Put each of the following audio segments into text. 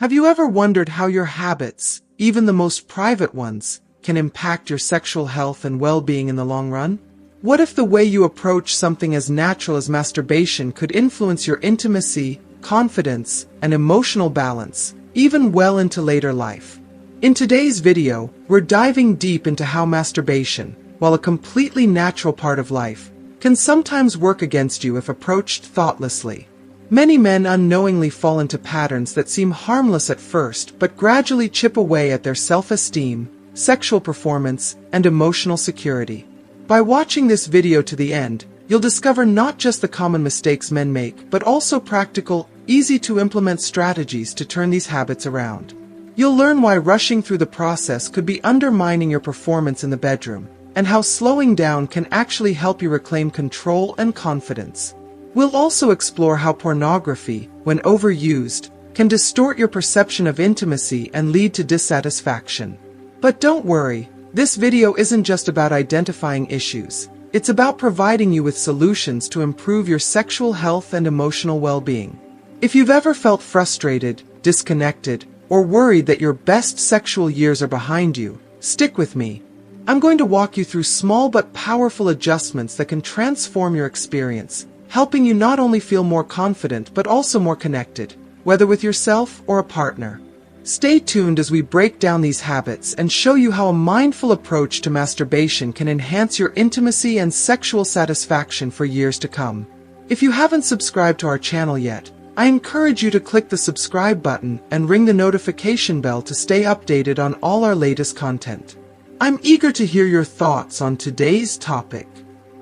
Have you ever wondered how your habits, even the most private ones, can impact your sexual health and well-being in the long run? What if the way you approach something as natural as masturbation could influence your intimacy, confidence, and emotional balance, even well into later life? In today's video, we're diving deep into how masturbation, while a completely natural part of life, can sometimes work against you if approached thoughtlessly. Many men unknowingly fall into patterns that seem harmless at first but gradually chip away at their self-esteem, sexual performance, and emotional security. By watching this video to the end, you'll discover not just the common mistakes men make, but also practical, easy-to-implement strategies to turn these habits around. You'll learn why rushing through the process could be undermining your performance in the bedroom, and how slowing down can actually help you reclaim control and confidence. We'll also explore how pornography, when overused, can distort your perception of intimacy and lead to dissatisfaction. But don't worry, this video isn't just about identifying issues. It's about providing you with solutions to improve your sexual health and emotional well-being. If you've ever felt frustrated, disconnected, or worried that your best sexual years are behind you, stick with me. I'm going to walk you through small but powerful adjustments that can transform your experience, helping you not only feel more confident but also more connected, whether with yourself or a partner. Stay tuned as we break down these habits and show you how a mindful approach to masturbation can enhance your intimacy and sexual satisfaction for years to come. If you haven't subscribed to our channel yet, I encourage you to click the subscribe button and ring the notification bell to stay updated on all our latest content. I'm eager to hear your thoughts on today's topic.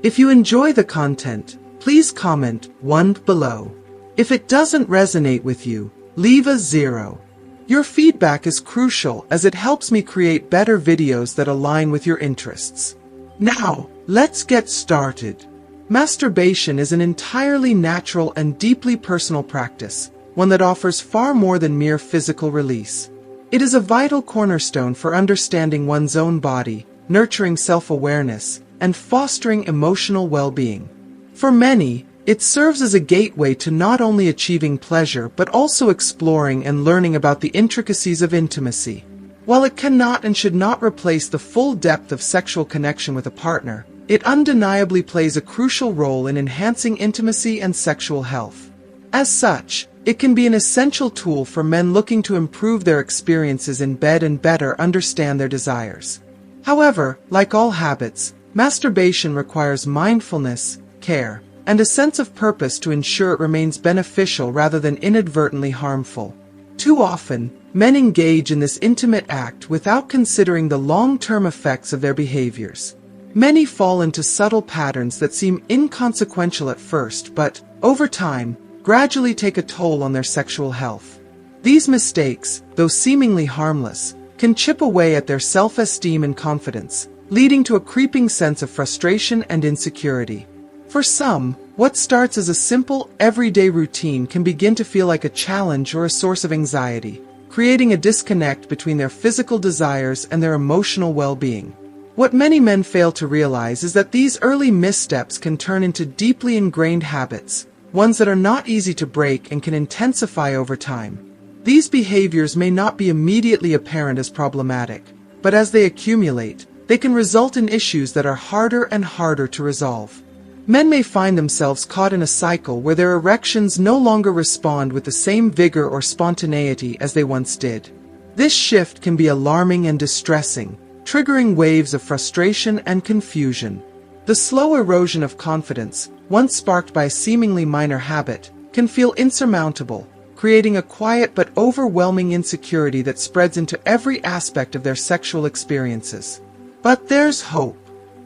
If you enjoy the content, please comment 1 below. If it doesn't resonate with you, leave a 0. Your feedback is crucial as it helps me create better videos that align with your interests. Now, let's get started. Masturbation is an entirely natural and deeply personal practice, one that offers far more than mere physical release. It is a vital cornerstone for understanding one's own body, nurturing self-awareness, and fostering emotional well-being. For many, it serves as a gateway to not only achieving pleasure but also exploring and learning about the intricacies of intimacy. While it cannot and should not replace the full depth of sexual connection with a partner, it undeniably plays a crucial role in enhancing intimacy and sexual health. As such, it can be an essential tool for men looking to improve their experiences in bed and better understand their desires. However, like all habits, masturbation requires mindfulness, care, and a sense of purpose to ensure it remains beneficial rather than inadvertently harmful. Too often, men engage in this intimate act without considering the long-term effects of their behaviors. Many fall into subtle patterns that seem inconsequential at first but, over time, gradually take a toll on their sexual health. These mistakes, though seemingly harmless, can chip away at their self-esteem and confidence, leading to a creeping sense of frustration and insecurity. For some, what starts as a simple, everyday routine can begin to feel like a challenge or a source of anxiety, creating a disconnect between their physical desires and their emotional well-being. What many men fail to realize is that these early missteps can turn into deeply ingrained habits, ones that are not easy to break and can intensify over time. These behaviors may not be immediately apparent as problematic, but as they accumulate, they can result in issues that are harder and harder to resolve. Men may find themselves caught in a cycle where their erections no longer respond with the same vigor or spontaneity as they once did. This shift can be alarming and distressing, triggering waves of frustration and confusion. The slow erosion of confidence, once sparked by a seemingly minor habit, can feel insurmountable, creating a quiet but overwhelming insecurity that spreads into every aspect of their sexual experiences. But there's hope.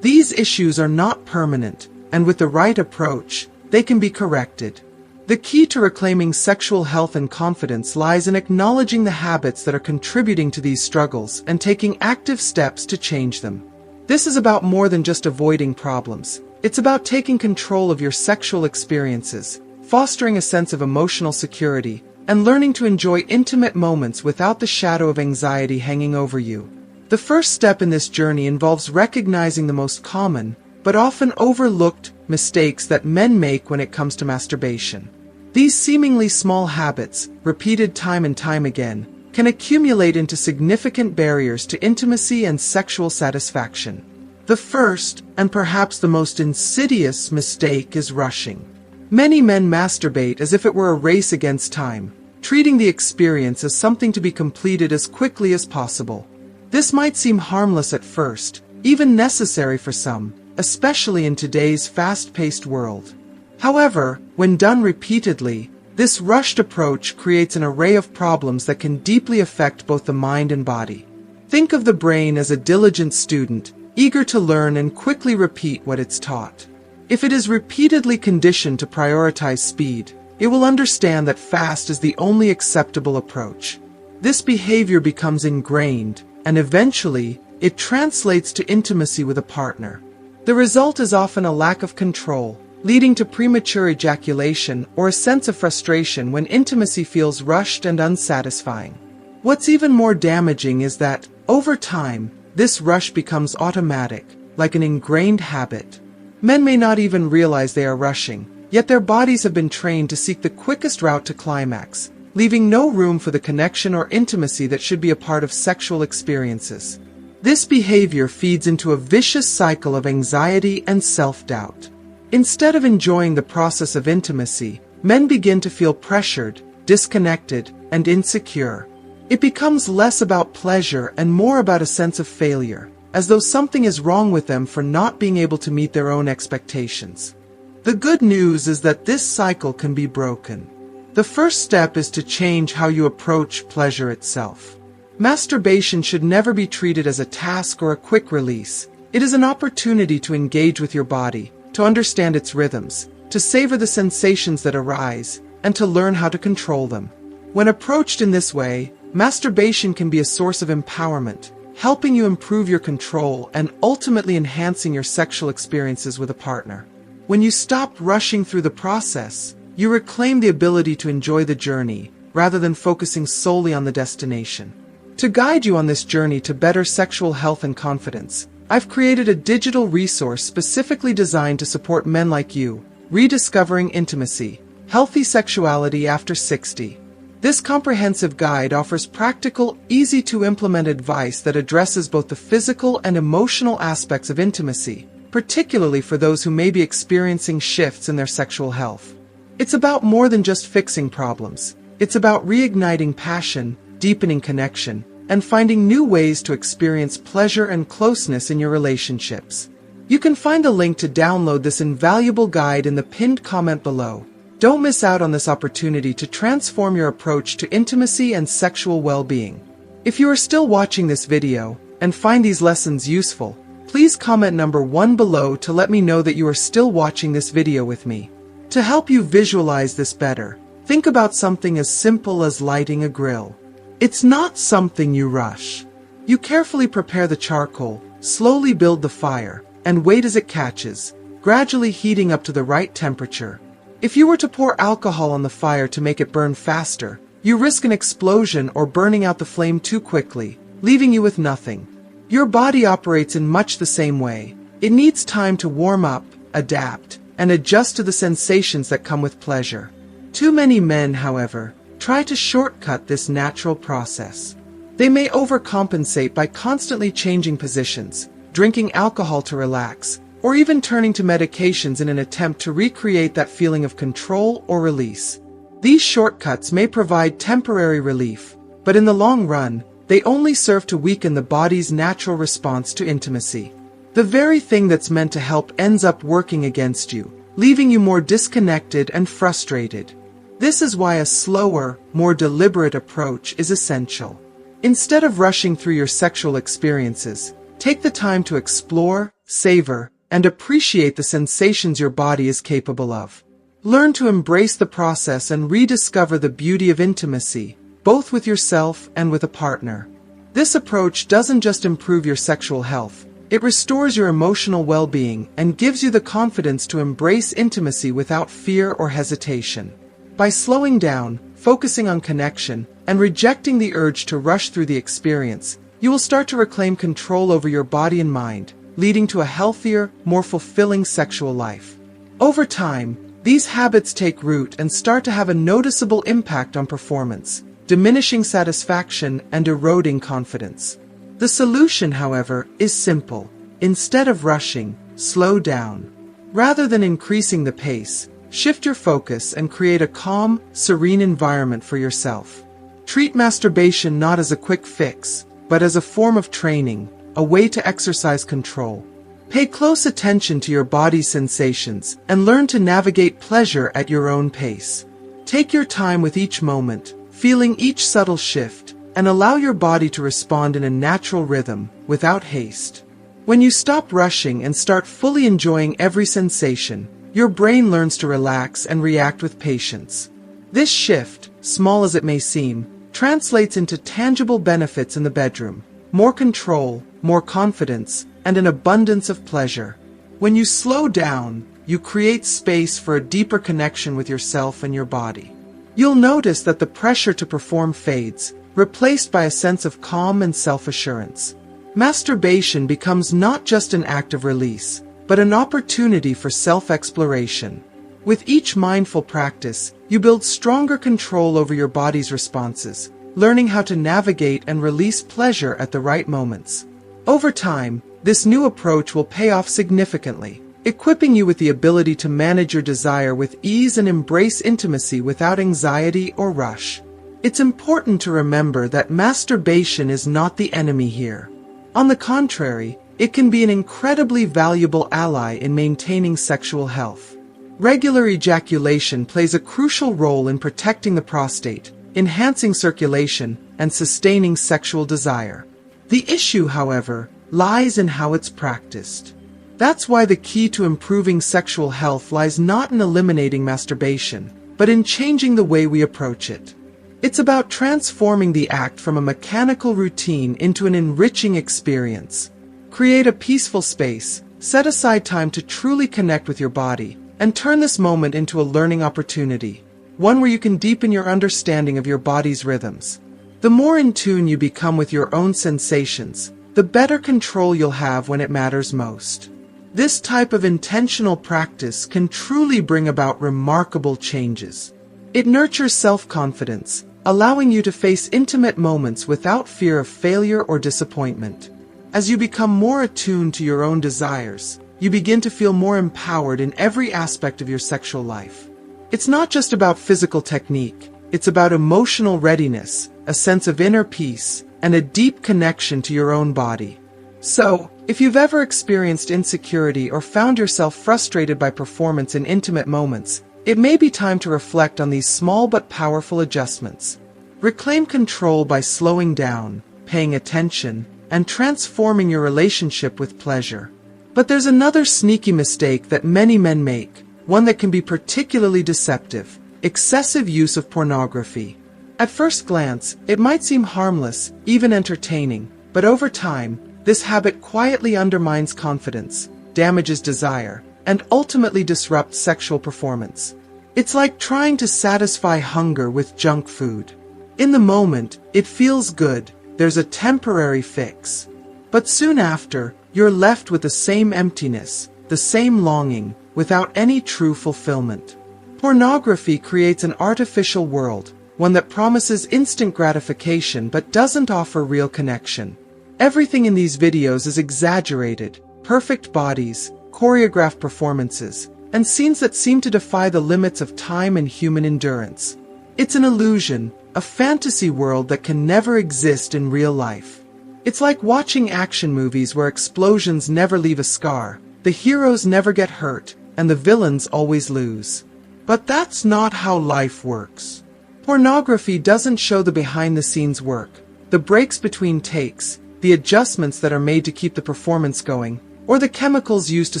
These issues are not permanent, and with the right approach, they can be corrected. The key to reclaiming sexual health and confidence lies in acknowledging the habits that are contributing to these struggles and taking active steps to change them. This is about more than just avoiding problems. It's about taking control of your sexual experiences, fostering a sense of emotional security, and learning to enjoy intimate moments without the shadow of anxiety hanging over you. The first step in this journey involves recognizing the most common, but often overlooked, mistakes that men make when it comes to masturbation. These seemingly small habits, repeated time and time again, can accumulate into significant barriers to intimacy and sexual satisfaction. The first, and perhaps the most insidious mistake, is rushing. Many men masturbate as if it were a race against time, treating the experience as something to be completed as quickly as possible. This might seem harmless at first, even necessary for some, especially in today's fast-paced world. However, when done repeatedly, this rushed approach creates an array of problems that can deeply affect both the mind and body. Think of the brain as a diligent student, eager to learn and quickly repeat what it's taught. If it is repeatedly conditioned to prioritize speed, it will understand that fast is the only acceptable approach. This behavior becomes ingrained, and eventually, it translates to intimacy with a partner. The result is often a lack of control, leading to premature ejaculation or a sense of frustration when intimacy feels rushed and unsatisfying. What's even more damaging is that, over time, this rush becomes automatic, like an ingrained habit. Men may not even realize they are rushing, yet their bodies have been trained to seek the quickest route to climax, leaving no room for the connection or intimacy that should be a part of sexual experiences. This behavior feeds into a vicious cycle of anxiety and self-doubt. Instead of enjoying the process of intimacy, men begin to feel pressured, disconnected, and insecure. It becomes less about pleasure and more about a sense of failure, as though something is wrong with them for not being able to meet their own expectations. The good news is that this cycle can be broken. The first step is to change how you approach pleasure itself. Masturbation should never be treated as a task or a quick release. It is an opportunity to engage with your body, to understand its rhythms, to savor the sensations that arise, and to learn how to control them. When approached in this way, masturbation can be a source of empowerment, helping you improve your control and ultimately enhancing your sexual experiences with a partner. When you stop rushing through the process, you reclaim the ability to enjoy the journey, rather than focusing solely on the destination. To guide you on this journey to better sexual health and confidence, I've created a digital resource specifically designed to support men like you, Rediscovering Intimacy, Healthy Sexuality After 60. This comprehensive guide offers practical, easy-to-implement advice that addresses both the physical and emotional aspects of intimacy, particularly for those who may be experiencing shifts in their sexual health. It's about more than just fixing problems. It's about reigniting passion, deepening connection, and finding new ways to experience pleasure and closeness in your relationships. You can find the link to download this invaluable guide in the pinned comment below. Don't miss out on this opportunity to transform your approach to intimacy and sexual well-being. If you are still watching this video and find these lessons useful, please comment number 1 below to let me know that you are still watching this video with me. To help you visualize this better, think about something as simple as lighting a grill. It's not something you rush. You carefully prepare the charcoal, slowly build the fire, and wait as it catches, gradually heating up to the right temperature. If you were to pour alcohol on the fire to make it burn faster, you risk an explosion or burning out the flame too quickly, leaving you with nothing. Your body operates in much the same way. It needs time to warm up, adapt, and adjust to the sensations that come with pleasure. Too many men, however, try to shortcut this natural process. They may overcompensate by constantly changing positions, drinking alcohol to relax, or even turning to medications in an attempt to recreate that feeling of control or release. These shortcuts may provide temporary relief, but in the long run, they only serve to weaken the body's natural response to intimacy. The very thing that's meant to help ends up working against you, leaving you more disconnected and frustrated. This is why a slower, more deliberate approach is essential. Instead of rushing through your sexual experiences, take the time to explore, savor, and appreciate the sensations your body is capable of. Learn to embrace the process and rediscover the beauty of intimacy, both with yourself and with a partner. This approach doesn't just improve your sexual health, it restores your emotional well-being and gives you the confidence to embrace intimacy without fear or hesitation. By slowing down, focusing on connection, and rejecting the urge to rush through the experience, you will start to reclaim control over your body and mind, leading to a healthier, more fulfilling sexual life. Over time, These habits take root and start to have a noticeable impact on performance, diminishing satisfaction and eroding confidence. The solution, however, is simple. Instead of rushing, slow down. Rather than increasing the pace, shift your focus and create a calm, serene environment for yourself. Treat masturbation not as a quick fix, but as a form of training, a way to exercise control. Pay close attention to your body's sensations and learn to navigate pleasure at your own pace. Take your time with each moment, feeling each subtle shift, and allow your body to respond in a natural rhythm, without haste. When you stop rushing and start fully enjoying every sensation, your brain learns to relax and react with patience. This shift, small as it may seem, translates into tangible benefits in the bedroom: more control, more confidence, and an abundance of pleasure. When you slow down, you create space for a deeper connection with yourself and your body. You'll notice that the pressure to perform fades, replaced by a sense of calm and self-assurance. Masturbation becomes not just an act of release, but an opportunity for self-exploration. With each mindful practice, you build stronger control over your body's responses, learning how to navigate and release pleasure at the right moments. Over time, this new approach will pay off significantly, equipping you with the ability to manage your desire with ease and embrace intimacy without anxiety or rush. It's important to remember that masturbation is not the enemy here. On the contrary, it can be an incredibly valuable ally in maintaining sexual health. Regular ejaculation plays a crucial role in protecting the prostate, enhancing circulation, and sustaining sexual desire. The issue, however, lies in how it's practiced. That's why the key to improving sexual health lies not in eliminating masturbation, but in changing the way we approach it. It's about transforming the act from a mechanical routine into an enriching experience. Create a peaceful space, set aside time to truly connect with your body, and turn this moment into a learning opportunity, one where you can deepen your understanding of your body's rhythms. The more in tune you become with your own sensations, the better control you'll have when it matters most. This type of intentional practice can truly bring about remarkable changes. It nurtures self-confidence, allowing you to face intimate moments without fear of failure or disappointment. As you become more attuned to your own desires, you begin to feel more empowered in every aspect of your sexual life. It's not just about physical technique, it's about emotional readiness, a sense of inner peace, and a deep connection to your own body. So, if you've ever experienced insecurity or found yourself frustrated by performance in intimate moments, it may be time to reflect on these small but powerful adjustments. Reclaim control by slowing down, paying attention, and transforming your relationship with pleasure. But there's another sneaky mistake that many men make, one that can be particularly deceptive: excessive use of pornography. At first glance, it might seem harmless, even entertaining, but over time, this habit quietly undermines confidence, damages desire, and ultimately disrupts sexual performance. It's like trying to satisfy hunger with junk food. In the moment, it feels good, there's a temporary fix. But soon after, you're left with the same emptiness, the same longing, without any true fulfillment. Pornography creates an artificial world, one that promises instant gratification but doesn't offer real connection. Everything in these videos is exaggerated: perfect bodies, choreographed performances, and scenes that seem to defy the limits of time and human endurance. It's an illusion, a fantasy world that can never exist in real life. It's like watching action movies where explosions never leave a scar, the heroes never get hurt, and the villains always lose. But that's not how life works. Pornography doesn't show the behind-the-scenes work, the breaks between takes, the adjustments that are made to keep the performance going, or the chemicals used to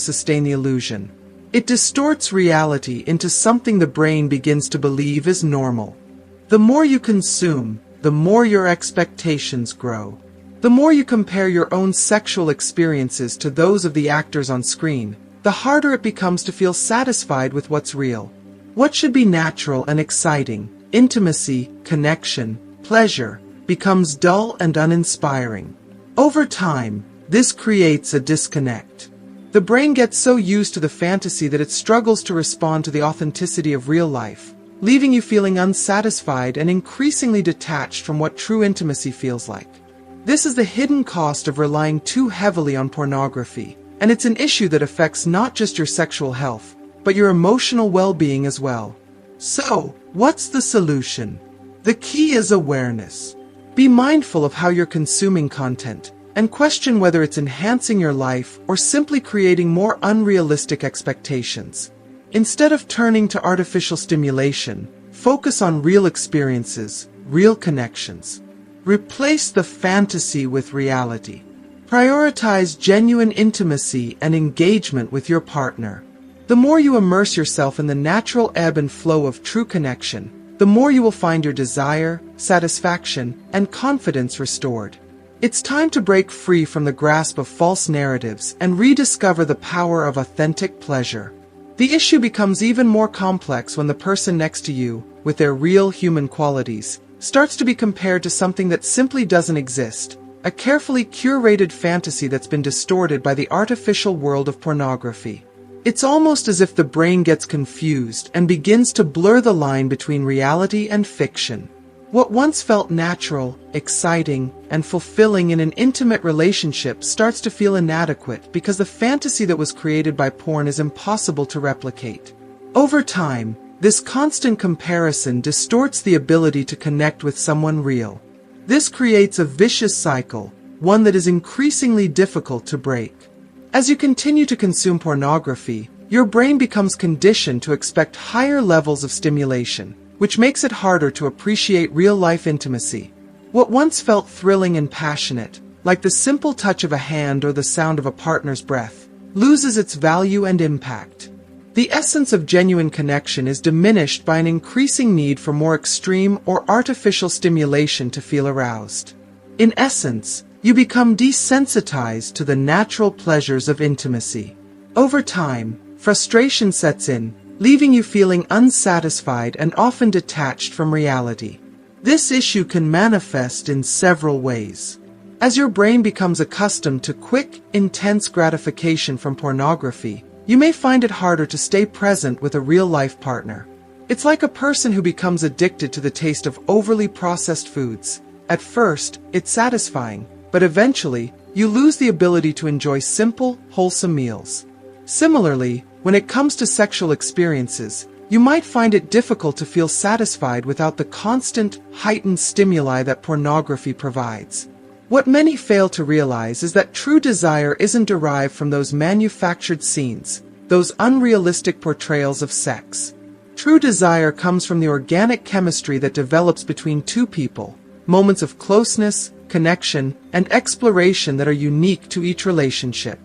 sustain the illusion. It distorts reality into something the brain begins to believe is normal. The more you consume, the more your expectations grow. The more you compare your own sexual experiences to those of the actors on screen, the harder it becomes to feel satisfied with what's real. What should be natural and exciting, intimacy, connection, pleasure, becomes dull and uninspiring. Over time, this creates a disconnect. The brain gets so used to the fantasy that it struggles to respond to the authenticity of real life, leaving you feeling unsatisfied and increasingly detached from what true intimacy feels like. This is the hidden cost of relying too heavily on pornography, and it's an issue that affects not just your sexual health, but your emotional well-being as well. So, what's the solution? The key is awareness. Be mindful of how you're consuming content, and question whether it's enhancing your life or simply creating more unrealistic expectations. Instead of turning to artificial stimulation, focus on real experiences, real connections. Replace the fantasy with reality. Prioritize genuine intimacy and engagement with your partner. The more you immerse yourself in the natural ebb and flow of true connection, the more you will find your desire, satisfaction, and confidence restored. It's time to break free from the grasp of false narratives and rediscover the power of authentic pleasure. The issue becomes even more complex when the person next to you, with their real human qualities, starts to be compared to something that simply doesn't exist, a carefully curated fantasy that's been distorted by the artificial world of pornography. It's almost as if the brain gets confused and begins to blur the line between reality and fiction. What once felt natural, exciting, and fulfilling in an intimate relationship starts to feel inadequate because the fantasy that was created by porn is impossible to replicate. Over time, this constant comparison distorts the ability to connect with someone real. This creates a vicious cycle, one that is increasingly difficult to break. As you continue to consume pornography, your brain becomes conditioned to expect higher levels of stimulation, which makes it harder to appreciate real-life intimacy. What once felt thrilling and passionate, like the simple touch of a hand or the sound of a partner's breath, loses its value and impact. The essence of genuine connection is diminished by an increasing need for more extreme or artificial stimulation to feel aroused. In essence, you become desensitized to the natural pleasures of intimacy. Over time, frustration sets in, leaving you feeling unsatisfied and often detached from reality. This issue can manifest in several ways. As your brain becomes accustomed to quick, intense gratification from pornography, you may find it harder to stay present with a real-life partner. It's like a person who becomes addicted to the taste of overly processed foods. At first, it's satisfying, but eventually, you lose the ability to enjoy simple, wholesome meals. Similarly, when it comes to sexual experiences, you might find it difficult to feel satisfied without the constant, heightened stimuli that pornography provides. What many fail to realize is that true desire isn't derived from those manufactured scenes, those unrealistic portrayals of sex. True desire comes from the organic chemistry that develops between two people, moments of closeness, connection, and exploration that are unique to each relationship.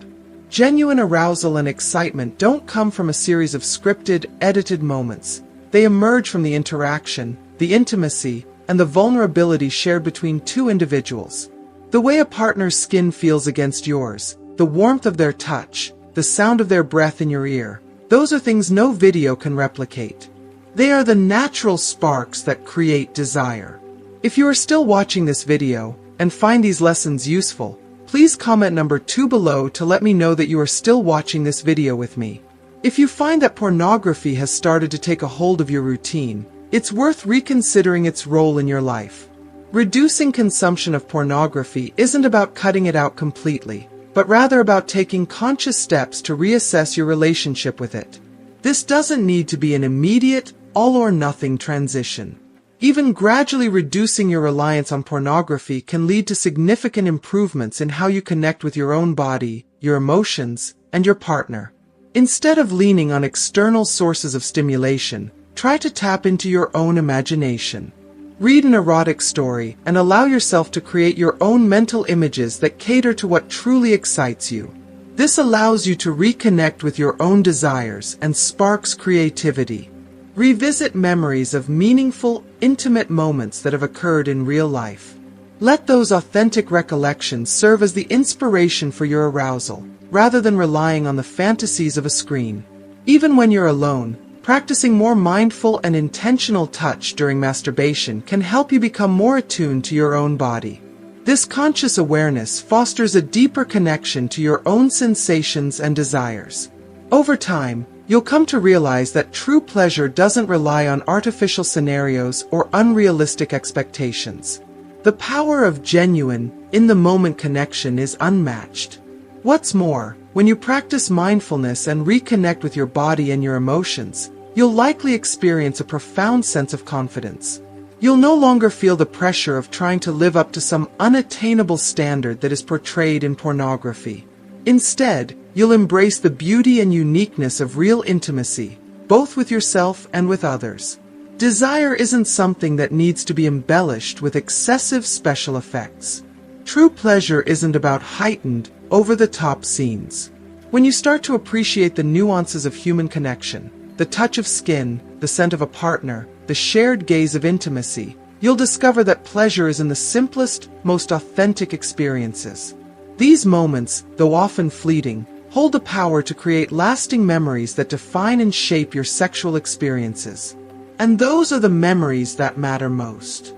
Genuine arousal and excitement don't come from a series of scripted, edited moments. They emerge from the interaction, the intimacy, and the vulnerability shared between two individuals. The way a partner's skin feels against yours, the warmth of their touch, the sound of their breath in your ear, those are things no video can replicate. They are the natural sparks that create desire. If you are still watching this video, and find these lessons useful, please comment number 2 below to let me know that you are still watching this video with me. If you find that pornography has started to take a hold of your routine, it's worth reconsidering its role in your life. Reducing consumption of pornography isn't about cutting it out completely, but rather about taking conscious steps to reassess your relationship with it. This doesn't need to be an immediate, all-or-nothing transition. Even gradually reducing your reliance on pornography can lead to significant improvements in how you connect with your own body, your emotions, and your partner. Instead of leaning on external sources of stimulation, try to tap into your own imagination. Read an erotic story and allow yourself to create your own mental images that cater to what truly excites you. This allows you to reconnect with your own desires and sparks creativity. Revisit memories of meaningful, intimate moments that have occurred in real life. Let those authentic recollections serve as the inspiration for your arousal, rather than relying on the fantasies of a screen. Even when you're alone, practicing more mindful and intentional touch during masturbation can help you become more attuned to your own body. This conscious awareness fosters a deeper connection to your own sensations and desires. Over time, you'll come to realize that true pleasure doesn't rely on artificial scenarios or unrealistic expectations. The power of genuine, in-the-moment connection is unmatched. What's more, when you practice mindfulness and reconnect with your body and your emotions, you'll likely experience a profound sense of confidence. You'll no longer feel the pressure of trying to live up to some unattainable standard that is portrayed in pornography. Instead, you'll embrace the beauty and uniqueness of real intimacy, both with yourself and with others. Desire isn't something that needs to be embellished with excessive special effects. True pleasure isn't about heightened, over-the-top scenes. When you start to appreciate the nuances of human connection, the touch of skin, the scent of a partner, the shared gaze of intimacy, you'll discover that pleasure is in the simplest, most authentic experiences. These moments, though often fleeting, hold the power to create lasting memories that define and shape your sexual experiences. And those are the memories that matter most.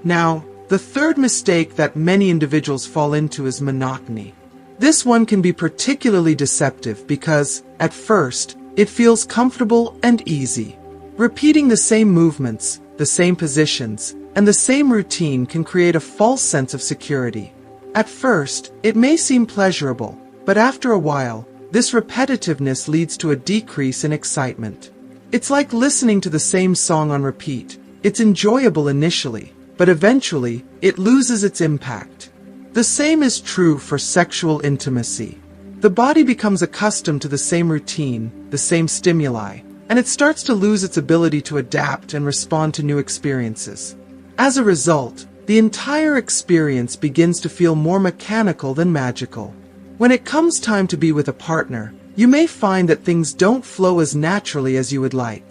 Now, the third mistake that many individuals fall into is monotony. This one can be particularly deceptive because, at first, it feels comfortable and easy. Repeating the same movements, the same positions, and the same routine can create a false sense of security. At first, it may seem pleasurable, but after a while, this repetitiveness leads to a decrease in excitement. It's like listening to the same song on repeat. It's enjoyable initially, but eventually, it loses its impact. The same is true for sexual intimacy. The body becomes accustomed to the same routine, the same stimuli, and it starts to lose its ability to adapt and respond to new experiences. As a result, the entire experience begins to feel more mechanical than magical. When it comes time to be with a partner, you may find that things don't flow as naturally as you would like.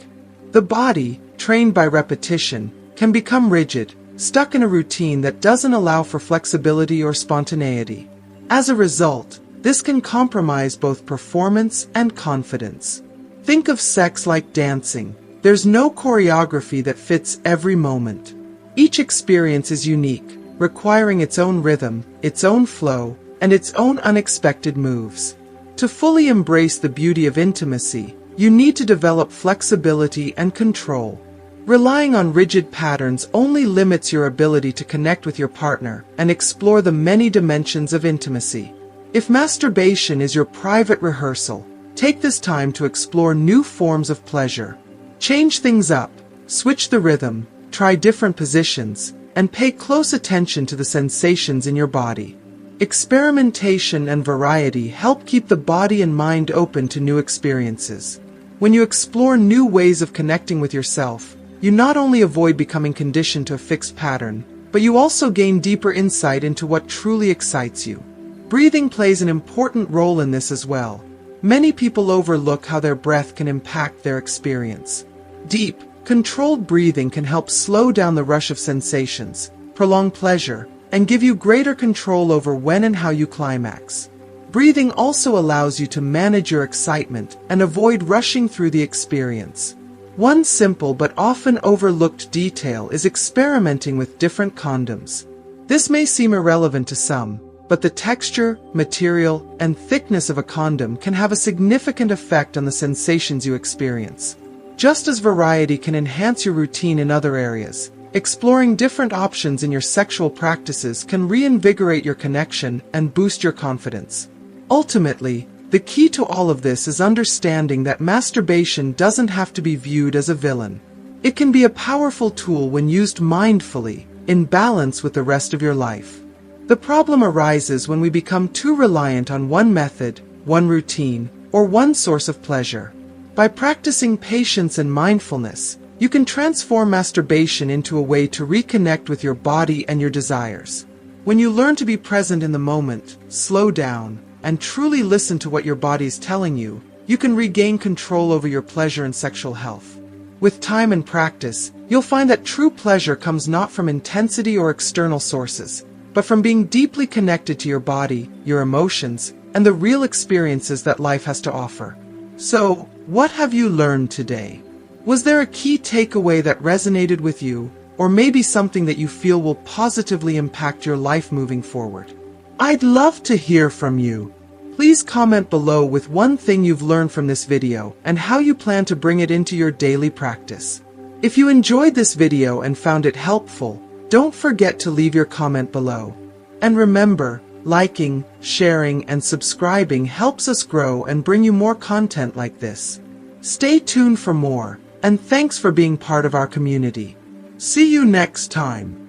The body, trained by repetition, can become rigid, stuck in a routine that doesn't allow for flexibility or spontaneity. As a result, this can compromise both performance and confidence. Think of sex like dancing. There's no choreography that fits every moment. Each experience is unique, requiring its own rhythm, its own flow, and its own unexpected moves. To fully embrace the beauty of intimacy, you need to develop flexibility and control. Relying on rigid patterns only limits your ability to connect with your partner and explore the many dimensions of intimacy. If masturbation is your private rehearsal, take this time to explore new forms of pleasure. Change things up, switch the rhythm, try different positions, and pay close attention to the sensations in your body. Experimentation and variety help keep the body and mind open to new experiences. When you explore new ways of connecting with yourself, you not only avoid becoming conditioned to a fixed pattern, but you also gain deeper insight into what truly excites you. Breathing plays an important role in this as well. Many people overlook how their breath can impact their experience. Deep, controlled breathing can help slow down the rush of sensations, prolong pleasure, and give you greater control over when and how you climax. Breathing also allows you to manage your excitement and avoid rushing through the experience. One simple but often overlooked detail is experimenting with different condoms. This may seem irrelevant to some, but the texture, material, and thickness of a condom can have a significant effect on the sensations you experience. Just as variety can enhance your routine in other areas, exploring different options in your sexual practices can reinvigorate your connection and boost your confidence. Ultimately, the key to all of this is understanding that masturbation doesn't have to be viewed as a villain. It can be a powerful tool when used mindfully, in balance with the rest of your life. The problem arises when we become too reliant on one method, one routine, or one source of pleasure. By practicing patience and mindfulness, you can transform masturbation into a way to reconnect with your body and your desires. When you learn to be present in the moment, slow down, and truly listen to what your body is telling you, you can regain control over your pleasure and sexual health. With time and practice, you'll find that true pleasure comes not from intensity or external sources, but from being deeply connected to your body, your emotions, and the real experiences that life has to offer. So, what have you learned today? Was there a key takeaway that resonated with you, or maybe something that you feel will positively impact your life moving forward. I'd love to hear from you. Please comment below with one thing you've learned from this video and how you plan to bring it into your daily practice. If you enjoyed this video and found it helpful, don't forget to leave your comment below. And remember, liking, sharing, and subscribing helps us grow and bring you more content like this. Stay tuned for more, and thanks for being part of our community. See you next time.